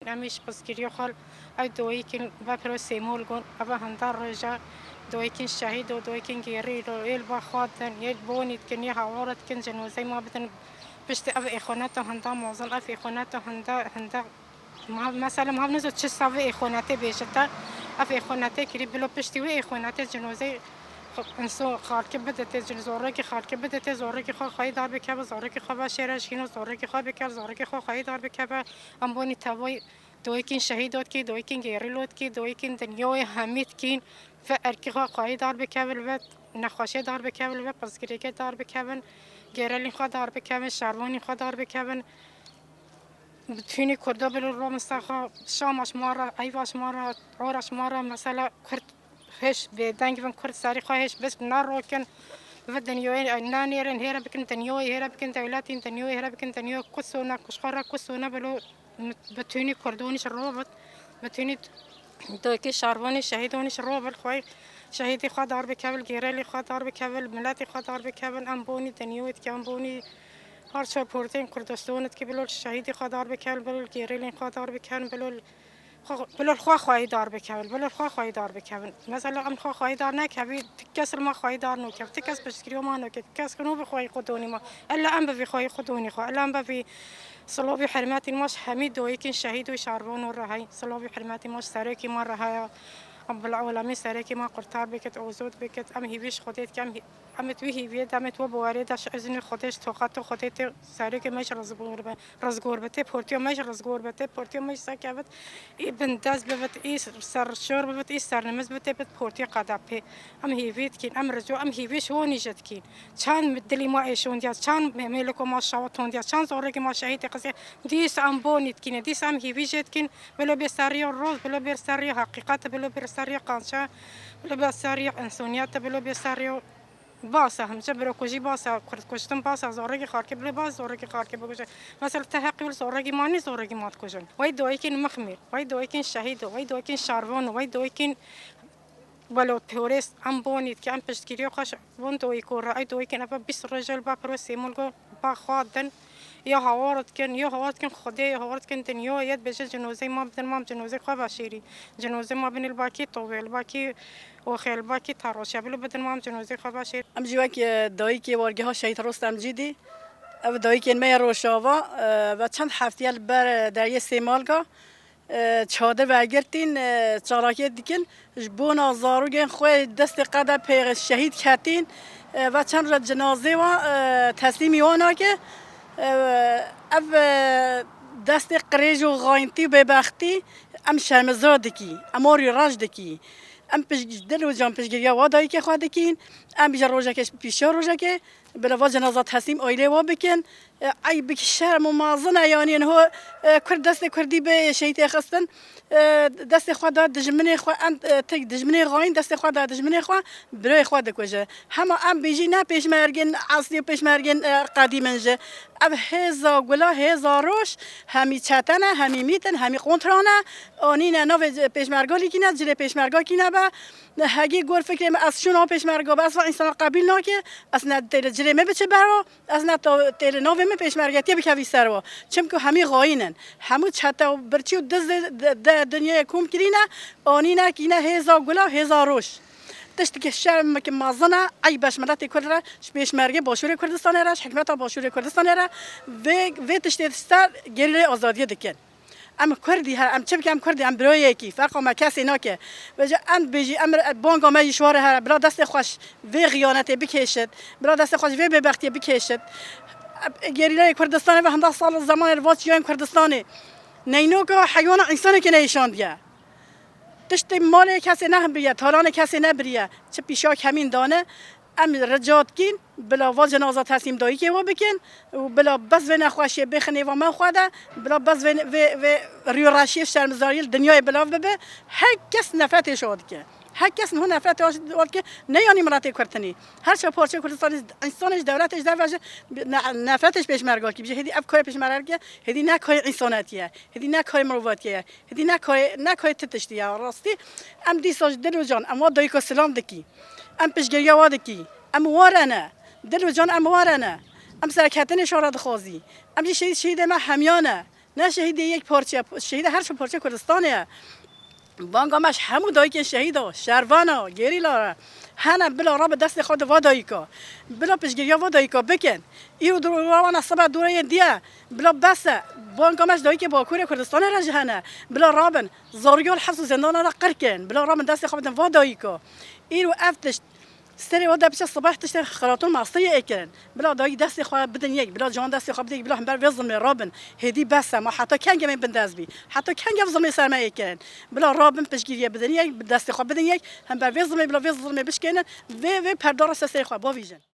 کن امیش پسگیری خال ای دوی کن و پر سیمول گون ابا هندار رجا دوی کن شهید و دوی کن گیری رو ایل با خادن یل بونید کن یه هوارت کن جنازه ما بدن پشت اف اخوانات هندا موزن اف اخوانات هندا مثلا ما بنزود چه سوی اخواناته بیشتر اف اخواناته کری بلو پشتی و اخواناته جنازه انسو خالک بدته زوره که خالک بدته زوره که خواهی دار بکه زوره که خواه شهرش کینو زوره که خواه بکه زوره که خواهی دار بکه ام بونی توی دوی کین شهیدات کی دوی کین گیرلوت کی دوی کین دنیای حمید کین فر کی خواهی دار بکه و نخواشه دار بکه و پسگیری که دار بکه گیرلی خوا دار بکه شروانی خوا دار بکه بتونی کرده بلو رو مستخا شامش مارا ایواش مارا عورش مارا مثلا کرد هش به دنگ من کرد سری خواهش بس نروکن و دنیای نانیرن هرا بکن دنیای هرا بکن دولتی دنیای هرا بکن دنیای کسونا کشخارا کسونا بلو بتونی کردونیش روبت بتونی دوکی شهروانی شهیدونیش روبل خوای شهیدی خوا دار بکول گیرلی خوا دار بکول ملتی خوا دار بکول امبونی دنیویت که امبونی هر چه پرتین کردستانت که بلول شهیدی خوا دار بکول بلول گیرلی خوا دار بکول بلول خواهی دار بکول بلول خواهی دار بکول مثلا ام خواهی دار نکبی تکس ما خواهی دار نکب تکس بشکری ما نکب تکس کنو بخواهی خودونی ما الا ام بخواهی خودونی خو الا ام بفی صلابي حرماتي ماش حميد ويكن شهيد وشعربون ورهاي صلابي حرماتي ماش سريكي مرة هاي رب العالمين سريكي ما قرطار بكت أوزود بكت أم هيبيش خديت كم أم توي بيد أم تو بواردش أزني خديش توقعت خديت سريكي مش رزقور بته بورتيو مش رزقور بته بورتيو مش سكبت ابن داز ببت إيس سر شور ببت إيس سر نمز بته بت بورتيو قدابه أم هيبيت كين أم رجو أم هيبيش هو نجت كين كان مدلي ما إيشون ديا كان ملكو ما شاوتون ديا كان زورك ما شهيت قصي ديس أم بونيت كين ديس أم هيبيجت كين بلو بيساريو الروز بلو بيساريو حقيقات بلو بيساريو قانشا بلو بيساريو إنسانيات بلو بيساريو باسه همچه برو کجی باسه کرد کشتم باسه زورگی خارکی بله باز زورگی خارکی بگوشه مثلا تحقی بل زورگی مانی زورگی مات کجن وای دوی کن مخمر وای دوی کن شهید وای دوی کن شاروان وای دوی کن ولو تورست ام بونید که ام پشتگیری خوش بون دوی کور ای دوی کن ابا 20 رجال با پرو سیمولگو با خادن یا هوارت کن خدای یا هوارت کن دنیا یاد بشه جنازه ما بدن ما جنازه خواه باشیری جنازه ما بین الباکی طویل باکی و خیل باکی تراشه بلو بدن ما جنازه خواه باشیر ام جوان که دایی که وارگه ها شهید رستم جدی او دایی که می روشاوا و چند هفتیال بر دریای سیمالگا چاده ورگرتین چالاکی دیکن بونا زاروگن خوی دست قدر پیغ شهید کتین و چند را جنازه و تسلیمی وانا که او دست قریج و غاینتی و ببختی ام شرمزاده کی اماری راج دکی ام دل و جان پشگیریا وادایی که خواهد کین ام بیجا روژه که پیشا روژه که بلوا جنازه تسلیم آیله و بکن ای بک شرم و مازن یعنی هو کرد دست کردی به شهید خستن دست خود داد دجمنه خو ام تک دجمنه غاین دست خود داد دجمنه خو برای خود کجا همه ام بیجی نه پیش مرگن اصلی پیش مرگن قدیمنجه اب هزا گلا هزا روش همی چتنه همی میتن همی قنترانه آنی نه نو پیشمرگالی کی نه جل پیشمرگا کی نه با هگی گور فکر از شون پیشمرگا بس و انسان قبیل نکه از نه تل جل می بچه برا از نه تل نو می پیشمرگاتی بکوی سروا چون که همی غاینن همو چتا برچی و دز دنیا کوم کرینه آنی نه کی نه هزا گلا هزا روش تشتی که شرم که مازنه ای باش ملت کرد پیشمرگی باشور کردستان راش حکمت باشور کردستان را و تشتی سر گله آزادی دکن ام کردی هر ام چه ام کردی ام برای کی فرق ما کسی نکه وجه ام بیجی ام بانگ ما یشوار هر بلا دست خوش و خیانت بکشد بلا دست خوش و ببختی بکشد گریله کردستان و 100 سال زمان الواچیان کردستان نینو که حیوان انسان که نشان بیا تشتی مال کسی نه بریه تالان کسی نه بریه چه پیشاک همین دانه ام رجات کین بلا واج جنازه تسلیم دایی که و بکن و بلا بس و نخواشی بخنی و من خواده بلا بس و ریو راشی شرمزاری دنیای بلا ببه هر کس نفرت شد که هر کس نه نفرت شد که نه یعنی مراتب کردنی هر چه پارچه کردستان انسانش دولتش در وجه نفرتش پیش مرگا کی هدی افکار پیش مرگا هدی نه کار انسانیه هدی نه کار مروتیه هدی نه کار تتشتیه راستی ام دیساج دل و جان ام دایی که سلام دکی ام پشگریا وادکی ام وارنه دل و جان ام وارنه ام سرکتن شارد خوازی ام شهید ما همیانه نه شهید یک پارچه، شهید هر چه پارچه کردستانه. بانگامش همو دایی که شهیدا شروانا گریلا هنه بلا راب دست خود وادایی که بلا پشگیریا وادایی که بکن ایرو دور روان صبح دوره دیه بلا بس بانگامش دایی که باکوری کردستان رنج هنه بلا رابن زاریال حبس و زندان را قرکن بلا رابن دست خود وادایی که ایرو افتش سری ودا بچه صبح تشتر خراتون معصیه اکرن بلا دایی دست خود بدن یک بلا جان دست خود بدن بلا هم بر وزن رابن هدی بس ما حتی کنگ من بنداز بی حتی کنگ وزن سرما اکرن بلا رابن پشگیری بدن یک دست خود بدن یک هم بر وزن بلا وزن بشکنن و پردار سری خود با ویژن